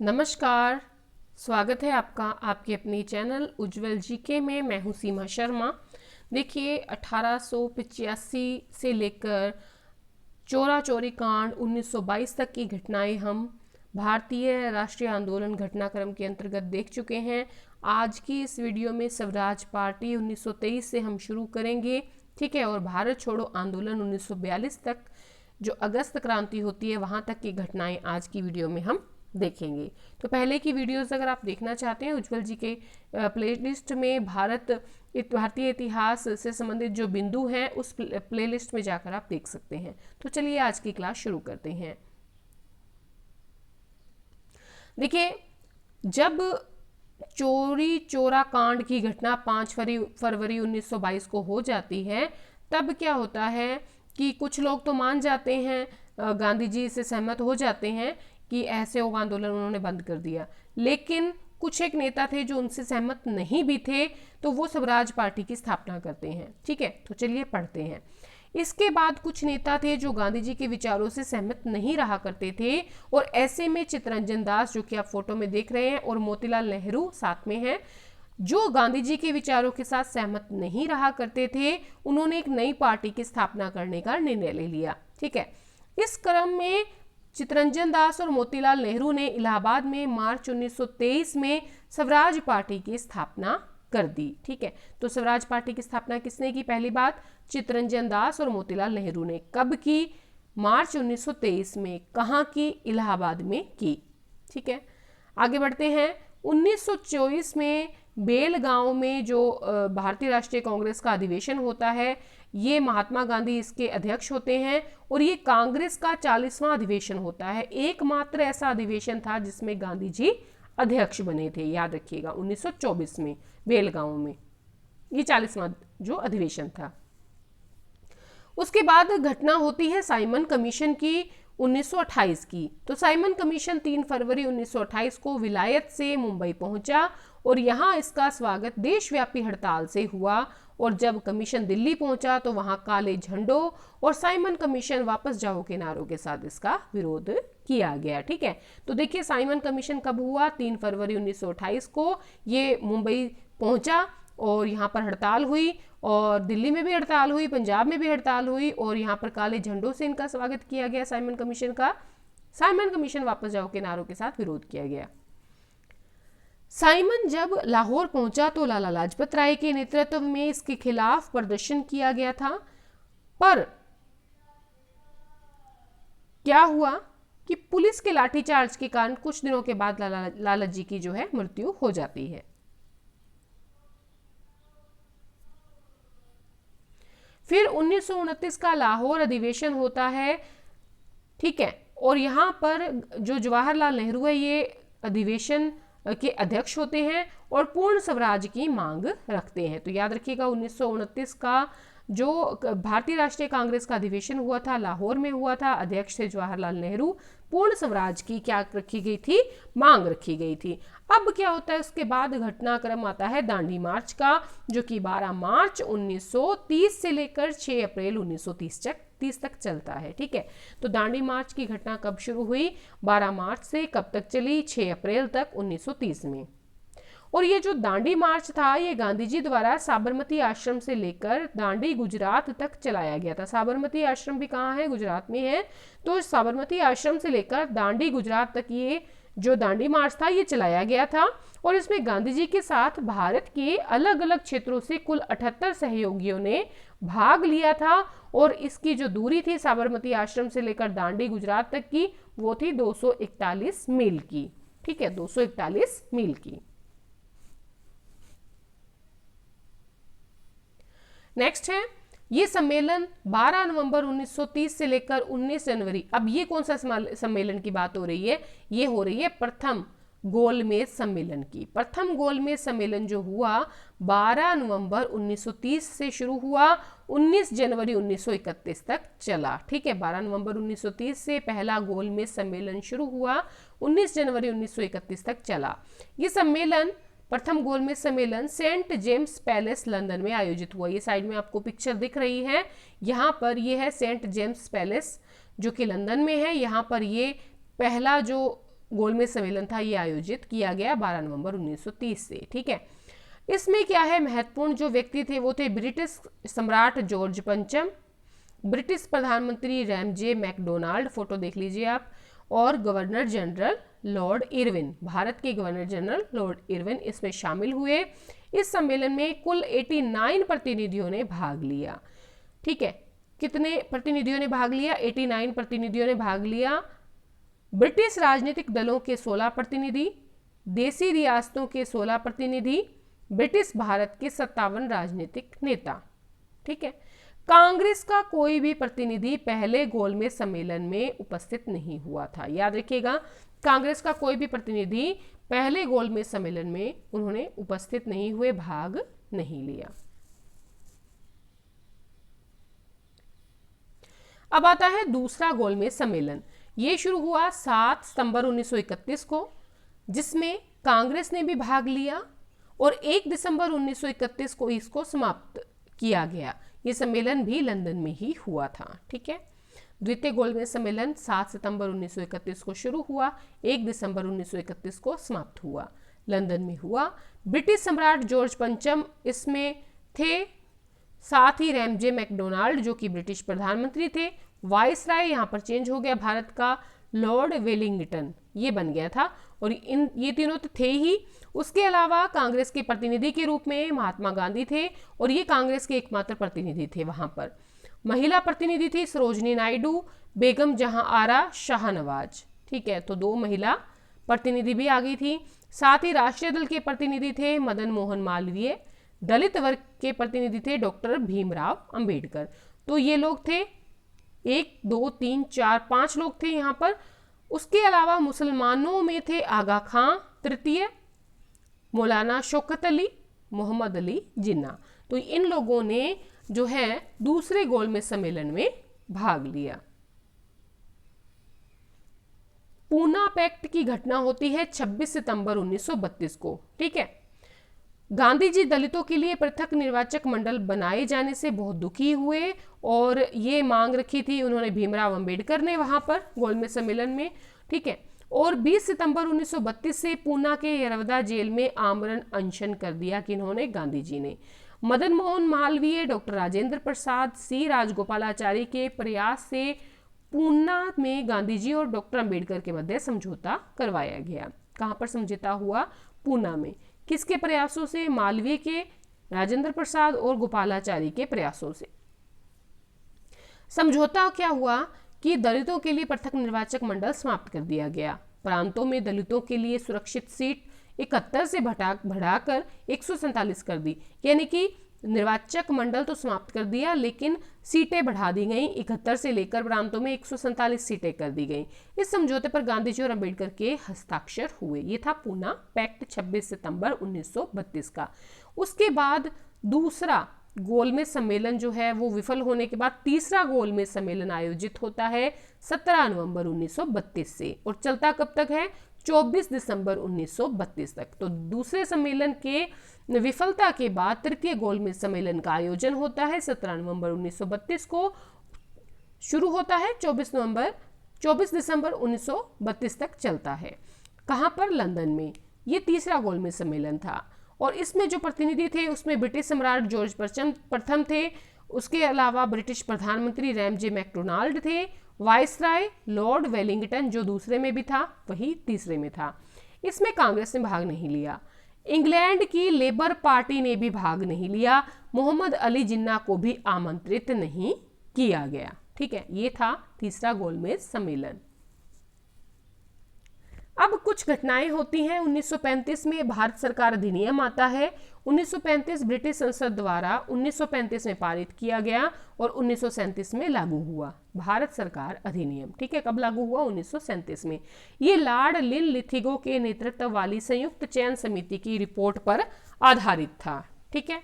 नमस्कार। स्वागत है आपका आपके अपने चैनल उज्जवल जीके में। मैं हूँ सीमा शर्मा। देखिए 1885 से लेकर चोरा चोरी कांड 1922 तक की घटनाएं हम भारतीय राष्ट्रीय आंदोलन घटनाक्रम के अंतर्गत देख चुके हैं। आज की इस वीडियो में स्वराज पार्टी 1923 से हम शुरू करेंगे, ठीक है, और भारत छोड़ो आंदोलन 1942 तक जो अगस्त क्रांति होती है वहां तक की घटनाएं आज की वीडियो में हम देखेंगे। तो पहले की वीडियोस अगर आप देखना चाहते हैं उज्जवल जी के प्लेलिस्ट में भारतीय इतिहास से संबंधित जो बिंदु हैं उस प्लेलिस्ट में जाकर आप देख सकते हैं। तो चलिए आज की क्लास शुरू करते हैं। देखिए, जब चोरी चोरा कांड की घटना 5 फरवरी 1922 को हो जाती है, तब क्या होता है कि कुछ लोग तो मान जाते हैं, गांधी जी से सहमत हो जाते हैं कि असहयोग आंदोलन उन्होंने बंद कर दिया, लेकिन कुछ एक नेता थे जो उनसे सहमत नहीं भी थे, तो वो स्वराज पार्टी की स्थापना करते हैं। ठीक है, तो चलिए पढ़ते हैं। इसके बाद कुछ नेता थे जो गांधी जी के विचारों से सहमत नहीं रहा करते थे, और ऐसे में चित्तरंजन दास, जो कि आप फोटो में देख रहे हैं, और मोतीलाल नेहरू साथ में हैं, जो गांधी जी के विचारों के साथ सहमत नहीं रहा करते थे, उन्होंने एक नई पार्टी की स्थापना करने का निर्णय ले लिया। ठीक है, इस क्रम में चित्तरंजन दास और मोतीलाल नेहरू ने इलाहाबाद में मार्च 1923 में स्वराज पार्टी की स्थापना कर दी। ठीक है, तो स्वराज पार्टी की स्थापना किसने की? पहली बात चित्तरंजन दास और मोतीलाल नेहरू ने। कब की? मार्च 1923 में। कहाँ की? इलाहाबाद में की। ठीक है, आगे बढ़ते हैं। 1924 में बेलगांव में जो भारतीय राष्ट्रीय कांग्रेस का अधिवेशन होता है, ये महात्मा गांधी इसके अध्यक्ष होते हैं, और ये कांग्रेस का 40वां अधिवेशन होता है। एकमात्र ऐसा अधिवेशन था जिसमें गांधी जी अध्यक्ष बने थे, याद रखिएगा, 1924 में बेलगांव में। ये 40वां जो अधिवेशन था। उसके बाद घटना होती है साइमन कमीशन की 1928 की। तो साइमन कमीशन 3 फरवरी 1928 को विलायत से मुंबई पहुंचा, और यहाँ इसका स्वागत देशव्यापी हड़ताल से हुआ। और जब कमीशन दिल्ली पहुंचा तो वहां काले झंडों और साइमन कमीशन वापस जाओ के नारों के साथ इसका विरोध किया गया। ठीक है, तो देखिए साइमन कमीशन कब हुआ? 3 फरवरी 1928 को ये मुंबई पहुंचा, और यहाँ पर हड़ताल हुई, और दिल्ली में भी हड़ताल हुई, पंजाब में भी हड़ताल हुई, और यहाँ पर काले झंडों से इनका स्वागत किया गया साइमन कमीशन का। साइमन कमीशन वापस जाओ के नारों के साथ विरोध किया गया। साइमन जब लाहौर पहुंचा तो लाला लाजपत राय के नेतृत्व में इसके खिलाफ प्रदर्शन किया गया था, पर क्या हुआ कि पुलिस के लाठीचार्ज के कारण कुछ दिनों के बाद लाला जी की जो है मृत्यु हो जाती है। फिर 1929 का लाहौर अधिवेशन होता है। ठीक है, और यहाँ पर जो जवाहरलाल नेहरू है ये अधिवेशन के अध्यक्ष होते हैं और पूर्ण स्वराज की मांग रखते हैं। तो याद रखिएगा 1929 का जो भारतीय राष्ट्रीय कांग्रेस का अधिवेशन हुआ था, लाहौर में हुआ था, अध्यक्ष थे जवाहरलाल नेहरू। पूर्ण स्वराज की क्या रखी गई थी? मांग रखी गई थी। अब क्या होता है? उसके बाद घटनाक्रम आता है दांडी मार्च का, जो कि 12 मार्च 1930 से लेकर 6 अप्रैल 1930 तक चलता है। ठीक है, तो दांडी मार्च की घटना कब शुरू हुई? 12 मार्च से कब तक चली? 6 अप्रैल तक 1930 में। और ये जो दांडी मार्च था ये गांधी जी द्वारा साबरमती आश्रम से लेकर दांडी गुजरात तक चलाया गया था। साबरमती आश्रम भी कहाँ है? गुजरात में है। तो साबरमती आश्रम से लेकर दांडी गुजरात तक ये जो दांडी मार्च था ये चलाया गया था, और इसमें गांधी जी के साथ भारत के अलग अलग क्षेत्रों से कुल 78 सहयोगियों ने भाग लिया था। और इसकी जो दूरी थी साबरमती आश्रम से लेकर दांडी गुजरात तक की, वो थी 241 मील की। ठीक है, 241 मील की। नेक्स्ट है ये सम्मेलन 12 नवंबर 1930 से लेकर 19 जनवरी। अब ये कौन सा सम्मेलन की बात हो रही है? ये हो रही है प्रथम गोलमेज सम्मेलन की। प्रथम गोलमेज सम्मेलन जो हुआ 12 नवंबर 1930 से शुरू हुआ, 19 जनवरी 1931 तक चला। ठीक है, 12 नवंबर 1930 से पहला गोलमेज सम्मेलन शुरू हुआ, 19 जनवरी 1931 तक चला। ये सम्मेलन प्रथम गोलमेज सम्मेलन सेंट जेम्स पैलेस लंदन में आयोजित हुआ। ये साइड में आपको पिक्चर दिख रही है, यहाँ पर ये है सेंट जेम्स पैलेस जो कि लंदन में है। यहाँ पर ये पहला जो गोलमेज सम्मेलन था ये आयोजित किया गया 12 नवंबर 1930 से। ठीक है, इसमें क्या है महत्वपूर्ण जो व्यक्ति थे वो थे ब्रिटिश सम्राट जॉर्ज पंचम, ब्रिटिश प्रधानमंत्री रैमजे मैकडोनाल्ड, फोटो देख लीजिए आप, और governor general Lord Irwin, Bharat के गवर्नर जनरल लॉर्ड इरविन इसमें शामिल हुए। इस सम्मेलन में कुल 89 प्रतिनिधियों ने भाग लिया। ठीक है, कितने प्रतिनिधियों ने भाग लिया? 89 प्रतिनिधियों ने भाग लिया। ब्रिटिश राजनीतिक दलों के 16 प्रतिनिधि, देसी रियासतों के 16 प्रतिनिधि, ब्रिटिश भारत के 57 राजनीतिक नेता। ठीक है, कांग्रेस का कोई भी प्रतिनिधि पहले गोलमेज सम्मेलन में उपस्थित नहीं हुआ था। याद रखिएगा, कांग्रेस का कोई भी प्रतिनिधि पहले गोलमेज सम्मेलन में उन्होंने उपस्थित नहीं हुए, भाग नहीं लिया। अब आता है दूसरा गोलमेज सम्मेलन। ये शुरू हुआ 7 सितंबर 1931 को, जिसमें कांग्रेस ने भी भाग लिया, और 1 दिसंबर 1931 को इसको समाप्त किया गया। ये सम्मेलन भी लंदन में ही हुआ था। ठीक है, द्वितीय गोलमेज सम्मेलन 7 सितंबर 1931 को शुरू हुआ, 1 दिसंबर 1931 को समाप्त हुआ, लंदन में हुआ। ब्रिटिश सम्राट जॉर्ज पंचम इसमें थे, साथ ही रैमजे मैकडोनाल्ड जो कि ब्रिटिश प्रधानमंत्री थे। वाइसराय यहाँ पर चेंज हो गया, भारत का लॉर्ड वेलिंगटन ये बन गया था, और ये तीनों तो थे ही। उसके अलावा कांग्रेस के प्रतिनिधि के रूप में महात्मा गांधी थे, और ये कांग्रेस के एकमात्र प्रतिनिधि थे वहां पर। महिला प्रतिनिधि थी सरोजनी नायडू, बेगम जहां आरा शाहनवाज। ठीक है, तो 2 महिला प्रतिनिधि भी आ गई थी। साथ ही राष्ट्रीय दल के प्रतिनिधि थे मदन मोहन मालवीय, दलित वर्ग के प्रतिनिधि थे डॉक्टर भीमराव अंबेडकर। तो ये लोग थे 1 2 3 4 5 लोग थे यहाँ पर। उसके अलावा मुसलमानों में थे आगा खां तृतीय, मौलाना शौकत अली, मोहम्मद अली जिन्ना। तो इन लोगों ने जो है दूसरे गोलमेज सम्मेलन में भाग लिया। पूना पैक्ट की घटना होती है 26 सितंबर 1932 को। ठीक है, गांधी जी दलितों के लिए पृथक निर्वाचक मंडल बनाए जाने से बहुत दुखी हुए, और ये मांग रखी थी उन्होंने भीमराव अंबेडकर ने वहां पर गोलमेज सम्मेलन में। ठीक है, और 20 सितंबर 1932 से पूना के यरवदा जेल में आमरण अनशन कर दिया कि इन्होंने गांधी जी ने। मदन मोहन मालवीय, डॉक्टर राजेंद्र प्रसाद, सी राजगोपालाचारी के प्रयास से पूना में गांधी जी और डॉक्टर अंबेडकर के मध्य समझौता करवाया गया। कहां पर समझौता हुआ? पूना में। किसके प्रयासों से? मालवीय के, राजेंद्र प्रसाद और गोपालाचारी के प्रयासों से। समझौता क्या हुआ कि दलितों के लिए पृथक निर्वाचक मंडल समाप्त कर दिया गया। प्रांतों में दलितों के लिए सुरक्षित सीट 71 से बढ़ाकर 147 कर दी, यानी कि निर्वाचक मंडल तो समाप्त कर दिया, लेकिन सीटें बढ़ा दी गई। 71 से लेकर प्रांतों में 147 सीटें कर दी गई। इस समझौते पर गांधी जी और अंबेडकर के हस्ताक्षर हुए। ये था पूना पैक्ट 26 सितंबर 1932 का। उसके बाद दूसरा गोलमेज सम्मेलन जो है वो विफल होने के बाद तीसरा गोलमेज सम्मेलन आयोजित होता है 17 नवंबर 1932 से, और चलता कब तक है? 24 दिसंबर 1932 तक। तो दूसरे सम्मेलन के विफलता के बाद तृतीय गोलमेज सम्मेलन का आयोजन होता है 17 नवंबर 1932 को, शुरू होता है 24 दिसंबर 1932 तक चलता है। कहां पर? लंदन में। ये तीसरा गोलमेज सम्मेलन था, और इसमें जो प्रतिनिधि थे उसमें ब्रिटिश सम्राट जॉर्ज प्रथम थे, उसके अलावा ब्रिटिश प्रधानमंत्री रैमजे मैकडोनाल्ड थे, वाइसराय लॉर्ड वेलिंगटन जो दूसरे में भी था वही तीसरे में था। इसमें कांग्रेस ने भाग नहीं लिया। इंग्लैंड की लेबर पार्टी ने भी भाग नहीं लिया। मोहम्मद अली जिन्ना को भी आमंत्रित नहीं किया गया। ठीक है, ये था तीसरा गोलमेज सम्मेलन। अब कुछ घटनाएं होती हैं। 1935 में भारत सरकार अधिनियम आता है। 1935 ब्रिटिश संसद द्वारा 1935 में पारित किया गया और 1937 में लागू हुआ भारत सरकार अधिनियम। ठीक है, कब लागू हुआ? 1937 में। ये लॉर्ड लिनलिथिगो के नेतृत्व वाली संयुक्त चयन समिति की रिपोर्ट पर आधारित था। ठीक है,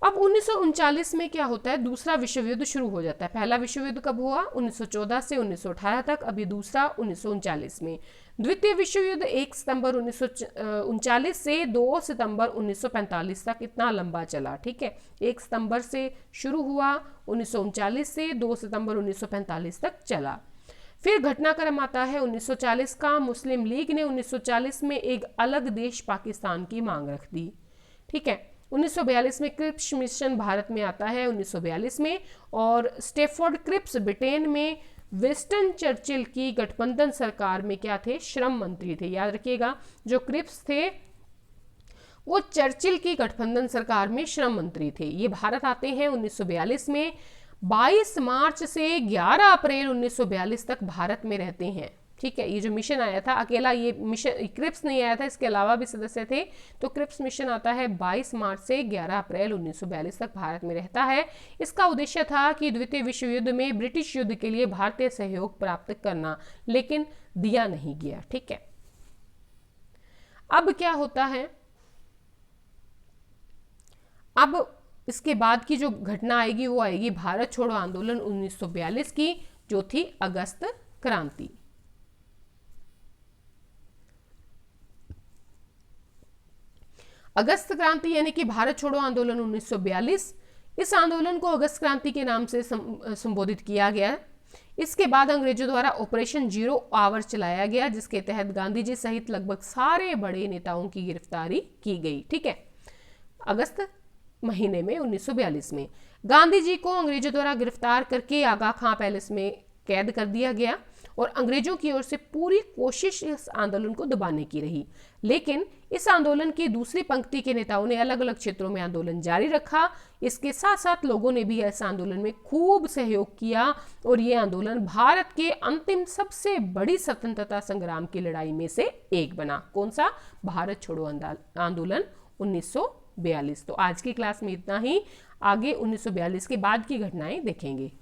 अब 1939 में क्या होता है? दूसरा विश्व युद्ध शुरू हो जाता है। पहला विश्व युद्ध कब हुआ? 1914 से 1918 तक। अभी दूसरा 1939 में। द्वितीय विश्व युद्ध 1 सितंबर 1939 से 2 सितंबर 1945 तक इतना लंबा चला। ठीक है, 1 सितंबर से शुरू हुआ, 1939 से 2 सितंबर 1945 तक चला। फिर घटनाक्रम आता है 1940 का। मुस्लिम लीग ने 1940 में एक अलग देश पाकिस्तान की मांग रख दी। ठीक है, 1942 में क्रिप्स मिशन भारत में आता है 1942 में, और स्टेफोर्ड क्रिप्स ब्रिटेन में विंस्टन चर्चिल की गठबंधन सरकार में क्या थे, श्रम मंत्री थे। याद रखिएगा, जो क्रिप्स थे वो चर्चिल की गठबंधन सरकार में श्रम मंत्री थे। ये भारत आते हैं 1942 में। 22 मार्च से 11 अप्रैल 1942 तक भारत में रहते हैं। ठीक है, ये जो मिशन आया था, अकेला ये मिशन क्रिप्स नहीं आया था, इसके अलावा भी सदस्य थे। तो क्रिप्स मिशन आता है 22 मार्च से 11 अप्रैल 1942 तक भारत में रहता है। इसका उद्देश्य था कि द्वितीय विश्व युद्ध में ब्रिटिश युद्ध के लिए भारतीय सहयोग प्राप्त करना, लेकिन दिया नहीं गया। ठीक है, अब क्या होता है, अब इसके बाद की जो घटना आएगी वो आएगी भारत छोड़ो आंदोलन 1942 की, जो थी अगस्त क्रांति। अगस्त क्रांति यानी कि भारत छोड़ो आंदोलन 1942, इस आंदोलन को अगस्त क्रांति के नाम से संबोधित किया गया। इसके बाद अंग्रेजों द्वारा ऑपरेशन जीरो आवर चलाया गया, जिसके तहत गांधी जी सहित लगभग सारे बड़े नेताओं की गिरफ्तारी की गई। ठीक है, अगस्त महीने में 1942 में गांधी जी को अंग्रेजों द्वारा गिरफ्तार करके आगा खां पैलेस में कैद कर दिया गया, और अंग्रेजों की ओर से पूरी कोशिश इस आंदोलन को दबाने की रही। लेकिन इस आंदोलन की दूसरी पंक्ति के नेताओं ने अलग अलग क्षेत्रों में आंदोलन जारी रखा। इसके साथ साथ लोगों ने भी इस आंदोलन में खूब सहयोग किया, और ये आंदोलन भारत के अंतिम सबसे बड़ी स्वतंत्रता संग्राम की लड़ाई में से एक बना। कौन सा? भारत छोड़ो आंदोलन 1942। तो आज की क्लास में इतना ही, आगे 1942 के बाद की घटनाएं देखेंगे।